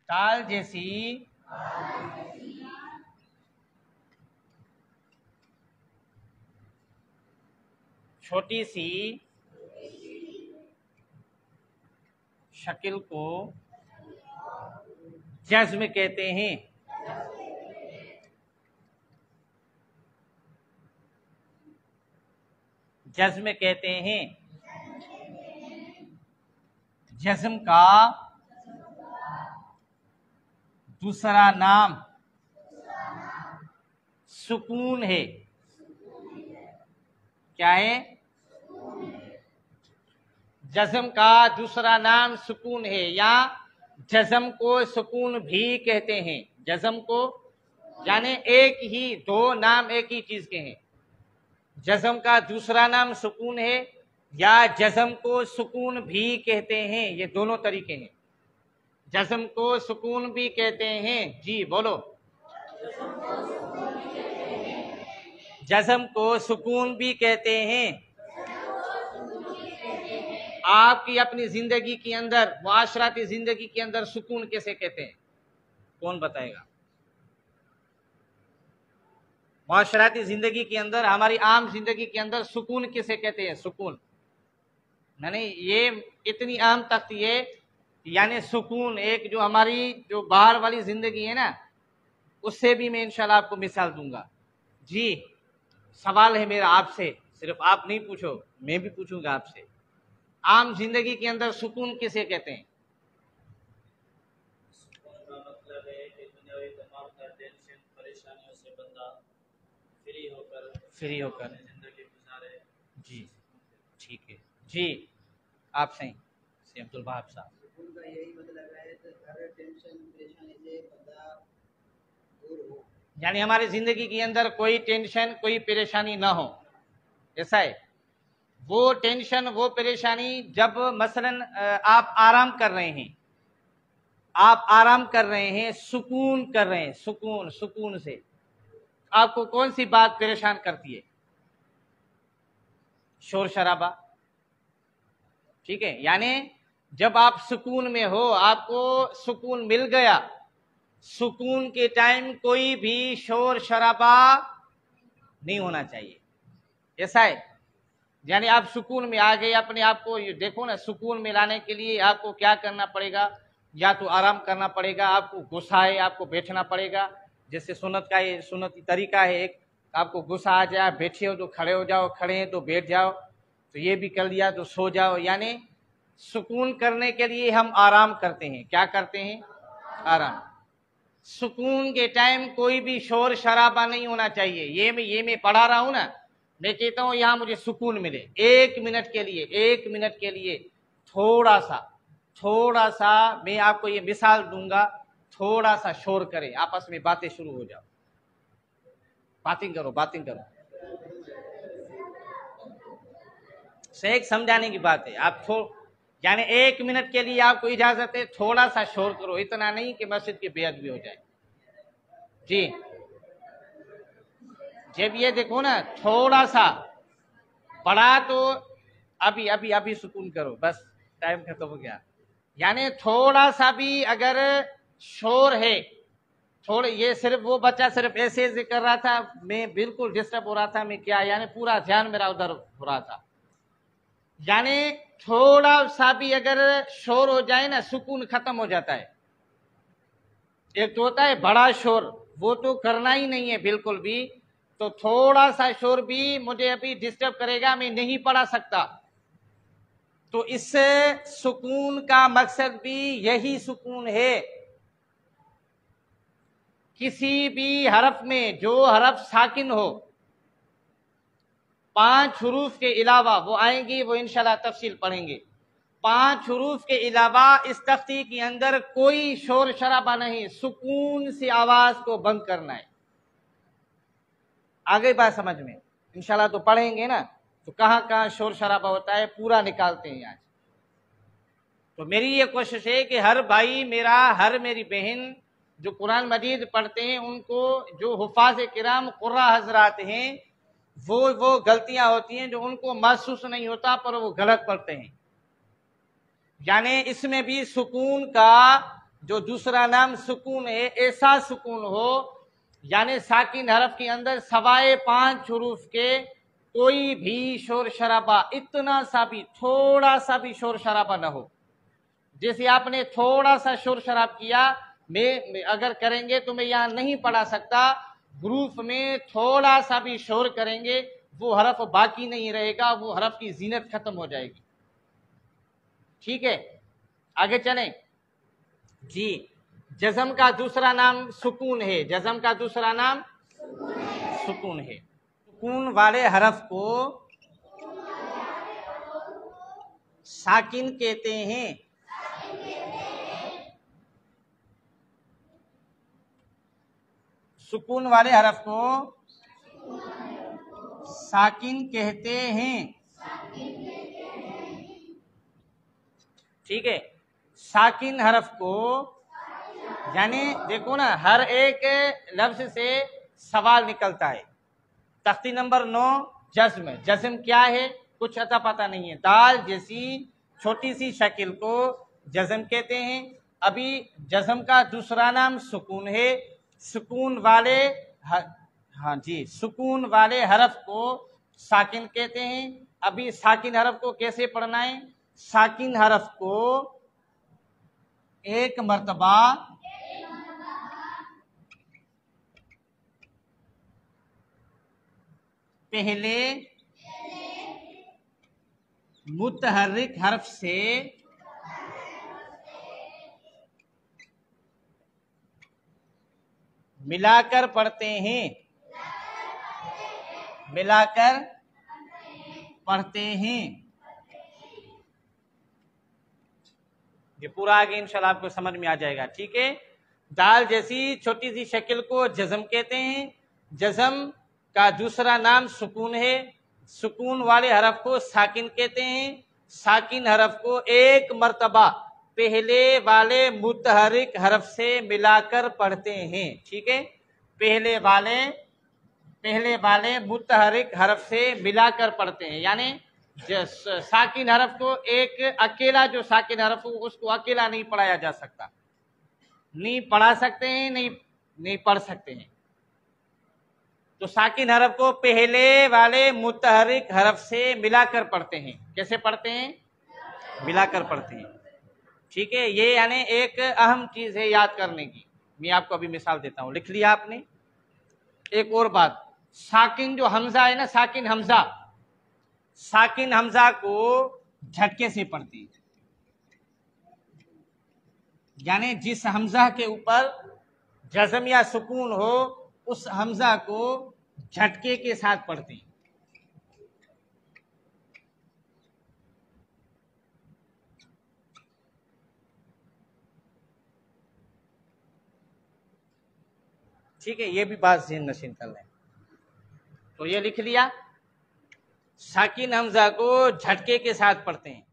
ताल जैसी छोटी सी शक्ल को जज्म कहते हैं। जज्म कहते हैं। जज्म का दूसरा नाम सुकून है। क्या है? जज्म का दूसरा नाम सुकून है, या जज्म को सुकून भी कहते हैं। जज्म को यानी एक ही दो नाम एक ही चीज के हैं। जज्म का दूसरा नाम सुकून है या जज्म को सुकून भी कहते हैं, ये दोनों तरीके हैं। जज्म को सुकून भी कहते हैं। जी बोलो। जज्म को सुकून भी कहते हैं। आपकी अपनी जिंदगी के अंदर, मुआशराती जिंदगी के अंदर सुकून कैसे कहते हैं? कौन बताएगा? मुआशराती जिंदगी के अंदर, हमारी आम जिंदगी के अंदर सुकून किसे कहते हैं? सुकून नहीं, ये इतनी आम तख्ती है, यानी सुकून एक जो हमारी जो बाहर वाली जिंदगी है ना, उससे भी मैं इंशाल्लाह आपको मिसाल दूंगा। जी सवाल है मेरा आपसे, सिर्फ आप नहीं पूछो, मैं भी पूछूंगा आपसे। आम जिंदगी के अंदर सुकून किसे कहते हैं? मतलब है कि दुनियावी तमाम का टेंशन परेशानियों से बंदा फ्री होकर जिंदगी गुजारे। जी ठीक है। जी आप सही से अब्दुल वहाब साहब। सुकून का यही मतलब है कि हर टेंशन परेशानी से बंदा दूर हो, यानी हमारी जिंदगी के अंदर कोई टेंशन कोई परेशानी ना हो, ऐसा है। वो टेंशन वो परेशानी जब मसलन आप आराम कर रहे हैं, आप आराम कर रहे हैं, सुकून कर रहे हैं, सुकून, सुकून से आपको कौन सी बात परेशान करती है? शोर शराबा। ठीक है, यानी जब आप सुकून में हो, आपको सुकून मिल गया, सुकून के टाइम कोई भी शोर शराबा नहीं होना चाहिए, ऐसा है। यानी आप सुकून में आ गए, अपने आप को ये देखो ना, सुकून में लाने के लिए आपको क्या करना पड़ेगा? या तो आराम करना पड़ेगा, आपको गुस्सा है आपको बैठना पड़ेगा, जैसे सुन्नत का ये सुन्नती तरीका है एक, आपको गुस्सा आ जाए, बैठे हो तो खड़े हो जाओ, खड़े हैं तो बैठ जाओ, तो ये भी कर लिया तो सो जाओ। यानी सुकून करने के लिए हम आराम करते हैं। क्या करते हैं? आराम। सुकून के टाइम कोई भी शोर शराबा नहीं होना चाहिए। ये मैं पढ़ा रहा हूं ना, मैं कहता हूं यहां मुझे सुकून मिले, एक मिनट के लिए थोड़ा सा मैं आपको ये मिसाल दूंगा, थोड़ा सा शोर करें, आपस में बातें शुरू हो जाओ, बातें करो। एक समझाने की बात है। आप यानी एक मिनट के लिए आपको इजाजत है, थोड़ा सा शोर करो, इतना नहीं कि मस्जिद की बेअदबी हो जाए। जी जब ये देखो ना, थोड़ा सा बड़ा तो अभी सुकून करो, बस टाइम खत्म हो गया। यानी थोड़ा सा भी अगर शोर है, थोड़े, ये सिर्फ वो बच्चा सिर्फ ऐसे कर रहा था, मैं बिल्कुल डिस्टर्ब हो रहा था, मैं क्या, यानी पूरा ध्यान मेरा उधर हो रहा था। यानी थोड़ा सा भी अगर शोर हो जाए ना, सुकून खत्म हो जाता है। एक तो होता है बड़ा शोर, वो तो करना ही नहीं है बिल्कुल भी, तो थोड़ा सा शोर भी मुझे अभी डिस्टर्ब करेगा, मैं नहीं पढ़ा सकता। तो इससे सुकून का मकसद भी यही सुकून है। किसी भी हरफ में जो हरफ साकिन हो, 5 हुरूफ के अलावा, वो आएंगी, वो इंशाल्लाह तफसील पढ़ेंगे, 5 हुरूफ के अलावा इस तख्ती के अंदर कोई शोर शराबा नहीं, सुकून से आवाज को बंद करना है। आ गई बात समझ में? इंशाल्लाह तो पढ़ेंगे ना, तो कहाँ कहाँ शोर शराबा होता है पूरा निकालते हैं आज। तो मेरी ये कोशिश है कि हर भाई मेरा, हर मेरी बहन जो कुरान मजीद पढ़ते हैं, उनको, जो हुफाज किराम कुर्रा हजरात हैं, वो गलतियां होती हैं जो उनको महसूस नहीं होता, पर वो गलत पढ़ते हैं। यानी इसमें भी सुकून का जो दूसरा नाम सुकून है ऐसा सुकून हो, यानी साकिन हरफ के अंदर 5.25 हुरूफ के कोई भी शोर शराबा, इतना सा भी, थोड़ा सा भी शोर शराबा ना हो। जैसे आपने थोड़ा सा शोर शराब किया, मैं अगर करेंगे तो मैं यहाँ नहीं पढ़ा सकता, ग्रुप में थोड़ा सा भी शोर करेंगे वो हरफ बाकी नहीं रहेगा, वो हरफ की जीनत खत्म हो जाएगी। ठीक है, आगे चलें जी। जज़म का दूसरा नाम सुकून है, जज़म का दूसरा नाम सुकून है। सुकून वाले हरफ को साकिन कहते हैं। सुकून वाले हरफ को साकिन कहते हैं। ठीक है, साकिन हरफ को, यानी देखो ना, हर एक लफ्ज से सवाल निकलता है। तख्ती नंबर 9 जज्म। जज्म क्या है कुछ अता पता नहीं है। दाल जैसी छोटी सी शक्ल को जज्म कहते हैं। अभी जज्म का दूसरा नाम सुकून है। सुकून वाले हाँ जी, सुकून वाले हरफ को साकिन कहते हैं। अभी साकिन हरफ को कैसे पढ़ना है? साकिन हरफ को एक मर्तबा पहले मुतहर्रिक हरफ से मिलाकर पढ़ते हैं, मिलाकर पढ़ते हैं। ये पूरा आगे इंशाल्लाह आपको समझ में आ जाएगा। ठीक है, दाल जैसी छोटी सी शक्ल को जज़म कहते हैं। जज़म का दूसरा नाम सुकून है। सुकून वाले हरफ को साकिन कहते हैं। साकिन हरफ को एक मर्तबा पहले वाले मुतहर्रिक हरफ से मिलाकर पढ़ते हैं। ठीक है, पहले वाले मुतहर्रिक हरफ से मिलाकर पढ़ते हैं, यानी साकिन हरफ को एक अकेला, जो साकिन हरफ हो उसको अकेला नहीं पढ़ाया जा सकता, नहीं पढ़ा सकते हैं, नहीं पढ़ सकते हैं। तो साकिन हरफ को पहले वाले मुतहर्रिक हरफ से मिलाकर पढ़ते हैं। कैसे पढ़ते हैं? मिलाकर पढ़ते हैं। ठीक है, ये यानी एक अहम चीज है याद करने की। मैं आपको अभी मिसाल देता हूं, लिख लिया आपने। एक और बात, साकिन जो हमजा है ना, साकिन हमजा को झटके से पढ़ती है, यानी जिस हमजा के ऊपर जज़म या सुकून हो उस हमजा को झटके के साथ पढ़ती है। ठीक है, ये भी बात ज़हन नशीन कर लें। तो ये लिख लिया, साकिन हमजा को झटके के साथ पढ़ते हैं।